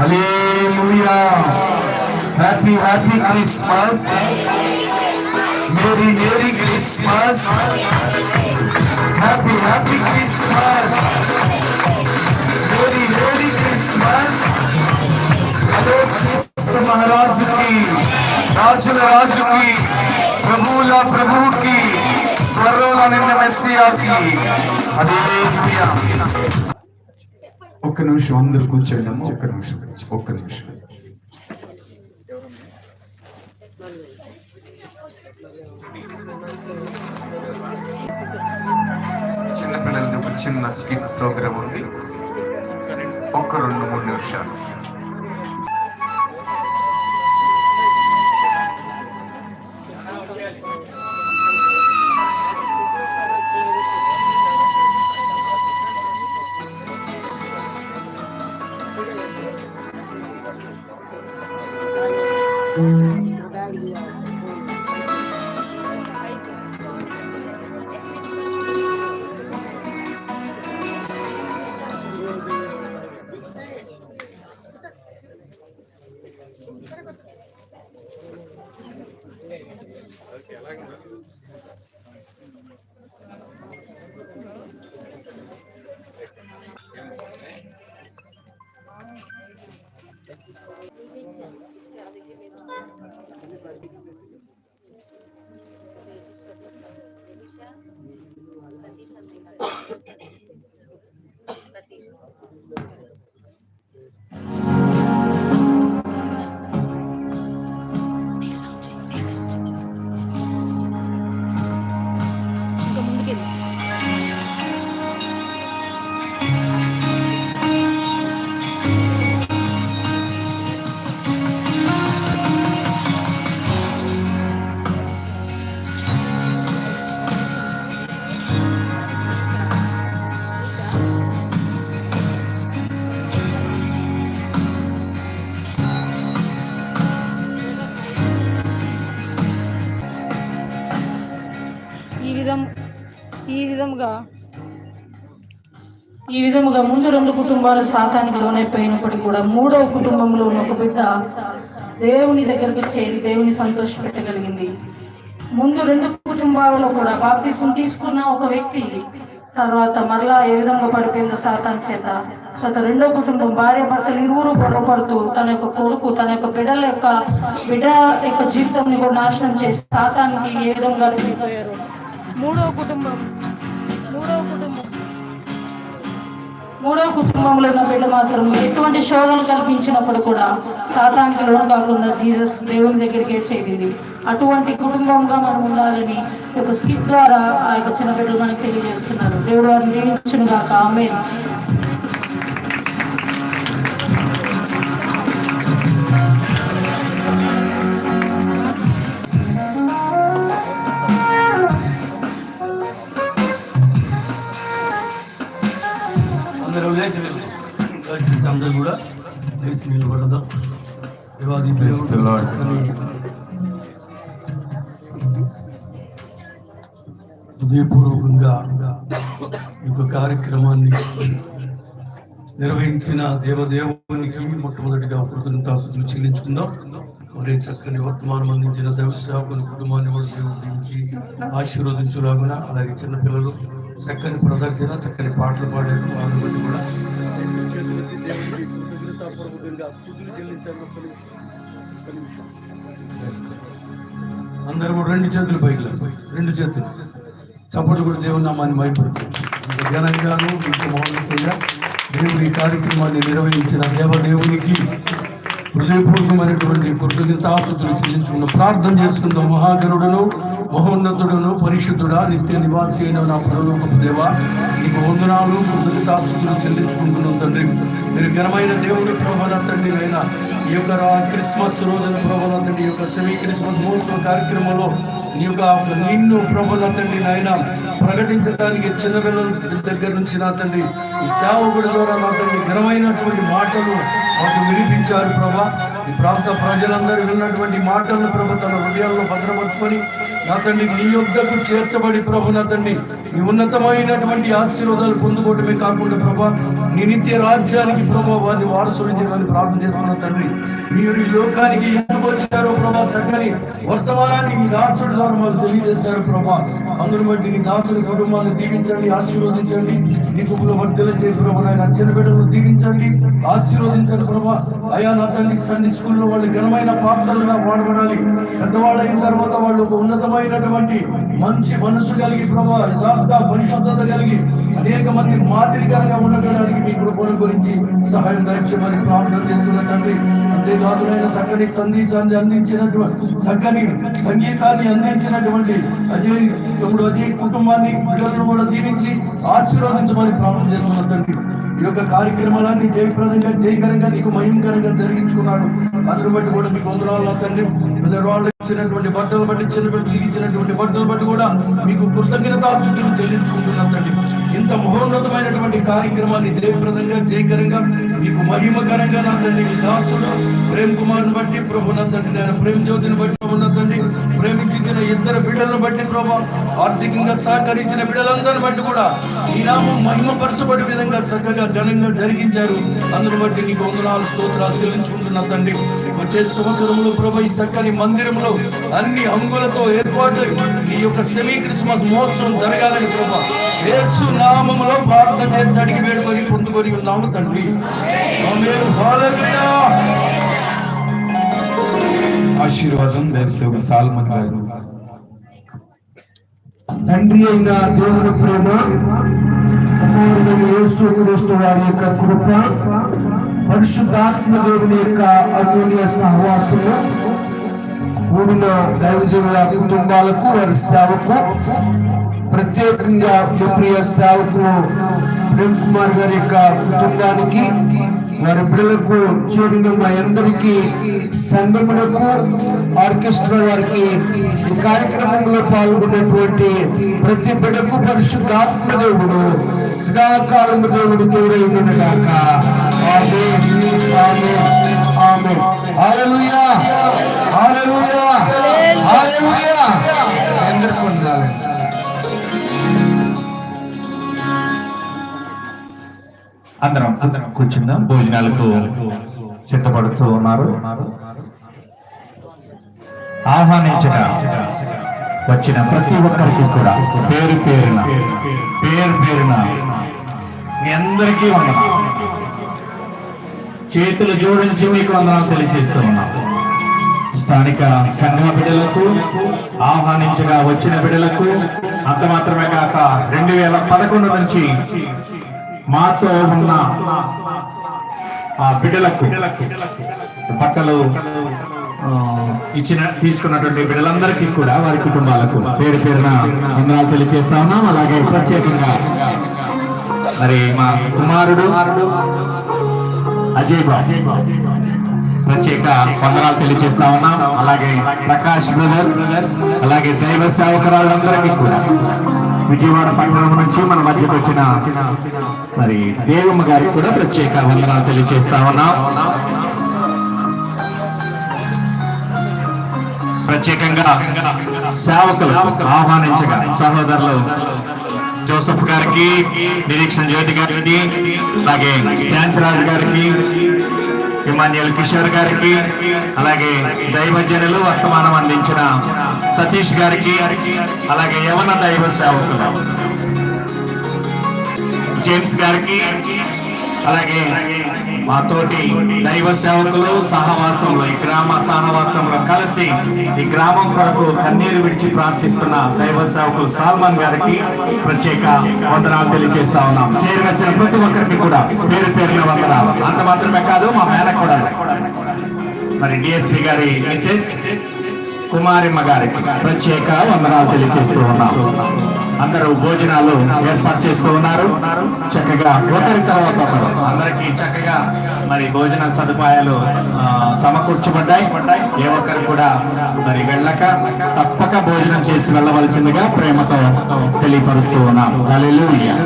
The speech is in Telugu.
హల్లెలూయా. Happy happy Christmas. Merry merry Christmas. Happy happy Christmas. Merry merry Christmas. Hello క్రీస్తు మహారాజుకి, రాజుల రాజుకి, ప్రభువుల ప్రభువుకి, త్వరలో నిన్న మెస్సియాకి. హల్లెలూయా. ఒక్క నిమిషం అందరు కూర్చోండమ్మా. ఒక్క నిమిషం. చిన్నపిల్లలకి ఒక చిన్న స్కిట్ ప్రోగ్రామ్ ఉంది. ఒక్క 2-3 నిమిషాలు. ఈ విధముగా ముందు 2 కుటుంబాలు సాతానికి లోనైపోయినప్పటికీ కూడా 3వ కుటుంబంలో ఉన్న ఒక బిడ్డ దేవుని దగ్గరకు చేరి దేవుని సంతోషపెట్టగలిగింది. ముందు 2 కుటుంబాలలో కూడా బాప్తిసం తీసుకున్న ఒక వ్యక్తి తర్వాత మరలా ఏ విధంగా పడిపోయిందో సాతాన్ చేత. తర్వాత 2వ కుటుంబం భార్య భర్తలు ఇరువురు గొడవపడుతూ తన యొక్క కొడుకు తన యొక్క బిడ్డ యొక్క జీవితాన్ని కూడా నాశనం చేసి సాతానికి ఏ విధంగా వెళ్ళిపోయారు. మూడవ కుటుంబంలో ఉన్న బిడ్డ మాత్రం ఎటువంటి శోధన కల్పించినప్పుడు కూడా సాతానికి లోను కాకుండా జీసస్ దేవుని దగ్గరికే చేరింది. అటువంటి కుటుంబంగా మనం ఉండాలని ఒక స్కిట్ ద్వారా ఆ యొక్క చిన్న బిడ్డలు మనకు తెలియజేస్తున్నారు. దేవుడు వారిని దీవించును గాక. ఆమేన్. అందరూ కూడా లేచి నిలబడదాం. దేవాది హృదయపూర్వకంగా ఈ యొక్క కార్యక్రమాన్ని నిర్వహించిన దేవదేవునికి మొట్టమొదటిగా కృతజ్ఞతాస్తుతులు చెల్లించుకుందాం. మరి చక్కని వర్తమానం అందించిన దైవ సేవకుల కుటుంబాన్ని కూడా దేవుడు దీవించి ఆశీర్వదించులాగున. అలాగే చిన్నపిల్లలు చక్కని ప్రదర్శన, చక్కని పాటలు పాడారు. వారిని బట్టి కూడా అందరూ కూడా 2 చేతులు పైకి 2 చేతులు చప్పట్లు కూడా దేవుని నామాన్ని మైపడుతుంది. ఘనంగాను మౌనంగా దేవుడి కార్యక్రమాన్ని నిర్వహించిన దేవదేవునికి హృదయపూర్వకమైనటువంటి కృతజ్ఞతాస్తుతులు చెల్లించుకున్న ప్రార్థన చేసుకుందాం. మహాగణుడును మహోన్నతుడును పరిశుద్ధుడా నిత్య నివాసి అయిన నా పరలోకపు దేవా, నీకు వందనాలు కృతజ్ఞతాస్తుతులు చెల్లించుకుంటున్నాం తండ్రి. మీరు ఘనమైన దేవుని ప్రభువైన తండ్రి అయినా ఈ యొక్క క్రిస్మస్ రోజున ప్రభువైన తండ్రి యొక్క సెమీ క్రిస్మస్ మహోత్సవ కార్యక్రమంలో నీ యొక్క నిన్ను ప్రభువైన తండ్రి నాయన ప్రకటించడానికి చిన్నపిల్లల దగ్గర నుంచి నా తండ్రి ఈ సేవకుడి ద్వారా నా తండ్రి ఘనమైనటువంటి మాటలు మాకు వినిపించారు ప్రభా. ఈ ప్రాంత ప్రజలందరూ విన్నటువంటి మాటలను ప్రభు తన హృదయాల్లో భద్రపరుచుకొని నా తండ్రి నీ యొద్దకు చేర్చబడి ప్రభు నా తండ్రి నీ ఉన్నతమైనటువంటి ఆశీర్వాదాలు పొందుకోవటమే కాకుండా ప్రభా నీ నిత్య రాజ్యానికి ప్రభా వారిని వారసులు చేయమని ప్రార్థన చేస్తున్నాం తండ్రి. మీరు ఈ లోకానికి ఎందుకు వచ్చారో ప్రభా చక్కని వర్తమానాన్ని నీ దాసుడి ద్వారా మాకు తెలియజేశారు ప్రభా. అందును బట్టి నీ దాసుడి కుటుంబాన్ని దీవించండి, ఆశీర్వదించండి. నీ కుటుంబ వర్ధల చేసి ప్రభా నాయన చిన్న బిడ్డలు దీవించండి, ఆశీర్వదించండి ప్రభా. అయా నా తండ్రి సండే స్కూల్లో వాళ్ళు ఘనమైన పాత్రలుగా వాడబడాలి. పెద్దవాళ్ళు అయిన తర్వాత వాళ్ళు ఒక ఉన్నతమైనటువంటి మంచి మనసు కలిగి ప్రభా యథార్థ పరిశుద్ధత కలిగి అనేక మంది మాదిరికరంగా ఉండటానికి మీ కృపను గురించి సహాయం దయచేయమని ప్రార్థన చేస్తున్న తండ్రి. అంతేకాదు చక్కని సందేశాన్ని అందించినటువంటి చక్కని సంగీతాన్ని అందించినటువంటి అజయ్ కుటుంబాన్ని పిల్లలను కూడా దీవించి ఆశీర్వదించమని ప్రార్థన చేస్తున్న తండ్రి. ఈ యొక్క కార్యక్రమాలన్నీ జయప్రదంగా జయకరంగా నీకు మహిమకరంగా జరిగించుకున్నాడు. అందును బట్టి కూడా మీకు వందనాలు తండ్రి. వాళ్ళు ఇచ్చినటువంటి బట్టలు బట్టి చిన్న బిడ్డలు ఇచ్చినటువంటి బట్టలు బట్టి కూడా మీకు కృతజ్ఞతాస్తుతులు చెల్లించుకుంటున్నాం తండ్రి. ఇంత మహోన్నతమైనటువంటి కార్యక్రమాన్ని జయప్రదంగా జయకరంగా మీకు మహిమకరంగా నా తండ్రి మీ దాసుడు ప్రేమ్ కుమార్ని బట్టి ప్రభు నా తండ్రి, నేను ప్రేమ్ జ్యోతిని బట్టి ఉన్న తండ్రి, ప్రేమించిన ఇద్దరు బిడ్డలను బట్టి ప్రభా ఆర్థికంగా సహకరించిన బిడ్డలందరిని బట్టి కూడా ఈ నామం మహిమపరచబడే విధంగా చక్కగా ఘనంగా జరిగించారు. అందును బట్టి నీకు వందనాలు స్తోత్రాలు చెల్లించుకుంటున్నా తండ్రి. వచ్చే సంవత్సరంలో ప్రభు ఈ చక్కని మందిరంలో అన్ని హంగులతో ఏర్పాటు నీ యొక్క సెమీ క్రిస్మస్ మహోత్సవం జరగాలని ప్రభా యేసు నామములో ప్రార్థన చేసి అడిగి వేడుకొని పొందుకొని ఉన్నాము తండ్రి. ఆశీర్వాదం దర్శక సాల్మన్ గారు. తండ్రి అయిన దేవుని ప్రేమ, కుమారుడైన యేసుక్రీస్తు వారి యొక్క కృప, పరిశుద్ధాత్మ దేవుని యొక్క అన్యోన్య సహవాసము కూడిన దైవజనుల కుటుంబాలకు, వారి సేవకు, ప్రత్యేకంగా మీ ప్రియ సేవకులు ప్రేమ్ కుమార్ గారి యొక్క కుటుంబానికి, వారి బిడ్డలకు, చేరిన మా అందరికీ, సంఘములకు, ఆర్కెస్ట్రా వారికి, ఈ కార్యక్రమంలో పాల్గొన్నటువంటి ప్రతి బిడ్డకు పరిశుద్ధాత్మ దేవుడు సదాకాలము దేవుడు తోడై ఉండగాక. ఆమేన్, ఆమేన్, ఆమేన్. హల్లెలూయా, హల్లెలూయా, హల్లెలూయా. అందరికీ వందనాలు. అందరం కూర్చుందాం. భోజనాలకు సిద్ధపడుతూ ఉన్నారు. ఆహ్వానించిన వచ్చిన ప్రతి ఒక్కరికి కూడా పేరు పేరున మీ అందరికీ వందనాలు. చేతులు జోడించి మీకు వందనాలు తెలియజేస్తూ ఉన్నాం. స్థానిక సంఘ బిడ్డలకు, ఆహ్వానించిన వచ్చిన బిడ్డలకు, అంత మాత్రమే కాక 2011 నుంచి మాతో ఉన్న ఆ బిడ్డలకు బట్టలు తీసుకున్నటువంటి బిడ్డలందరికీ కూడా, వారి కుటుంబాలకు పేరు పేరున వందనాలు తెలియజేస్తా ఉన్నాం. అలాగే ప్రత్యేకంగా మరి మా కుమారుడు అజయ్ బాబు ప్రత్యేక వందనాలు తెలియజేస్తా ఉన్నాం. అలాగే ప్రకాష్ బ్రదర్, అలాగే దైవ సేవకురాళ్ళందరికీ కూడా, విజయవాడ పట్టణం నుంచి మన మధ్యకు వచ్చిన మరి దేవమ్మ గారికి కూడా ప్రత్యేక వందనాలు తెలియజేస్తా ఉన్నాం. ప్రత్యేకంగా సేవకులు ఆహ్వానించగా సహోదరులు జోసెఫ్ గారికి, నిరీక్షణ జ్యోతి గారికి, అలాగే శాంతిరాజు గారికి, ఇమాన్యుల్ కిషోర్ గారికి, అలాగే దైవజనులు వర్తమానం అందించిన సతీష్ గారికి, అలాగే యవన దైవ సేవకులు జేమ్స్ గారికి, అలాగే మా తోటి దైవ సేవకులు సహవాసంలో, ఈ గ్రామ సహవాసంలో కలిసి ఈ గ్రామం కొరకు కన్నీరు విడిచి ప్రార్థిస్తున్న దైవ సేవకులు సాల్మన్ గారికి ప్రత్యేక వందనాలు తెలియజేస్తా ఉన్నాం. చేరి వచ్చిన ప్రతి ఒక్కరికి కూడా పేరు పేరున వందనాలు. అంత మాత్రమే కాదు, మా మేనకోడలు మరి డిఎస్పీ గారి మిసెస్ కుమారిమ్మ గారికి ప్రత్యేక వందనాలు తెలియజేస్తూ ఉన్నాం. అందరూ భోజనాలు ఏర్పాటు చేస్తూ ఉన్నారు. చక్కగా ఒకరి తర్వాత ఒకరు అందరికీ చక్కగా మరి భోజన సదుపాయాలు సమకూర్చబడ్డాయి. ఏ ఒక్కరు కూడా మరి వెళ్ళక తప్పక భోజనం చేసి వెళ్ళవలసిందిగా ప్రేమతో తెలియపరుస్తూ ఉన్నాం. హల్లెలూయా.